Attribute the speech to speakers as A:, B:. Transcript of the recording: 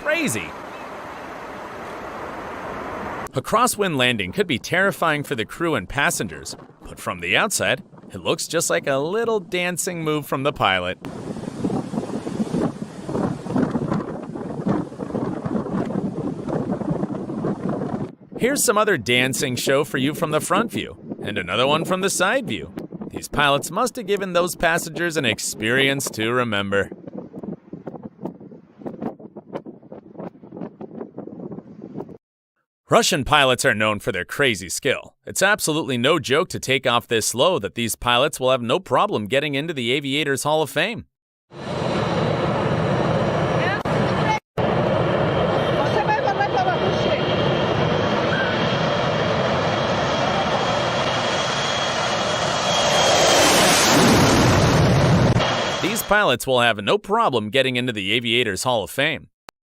A: crazy. A crosswind landing could be terrifying for the crew and passengers, but from the outside, it looks just like a little dancing move from the pilot. Here's some other dancing show for you from the front view, and another one from the side view. These pilots must have given those passengers an experience to remember. Russian pilots are known for their crazy skill. It's absolutely no joke to take off this slow that these pilots will have no problem getting into the Aviators Hall of Fame. These pilots will have no problem getting into the Aviators Hall of Fame.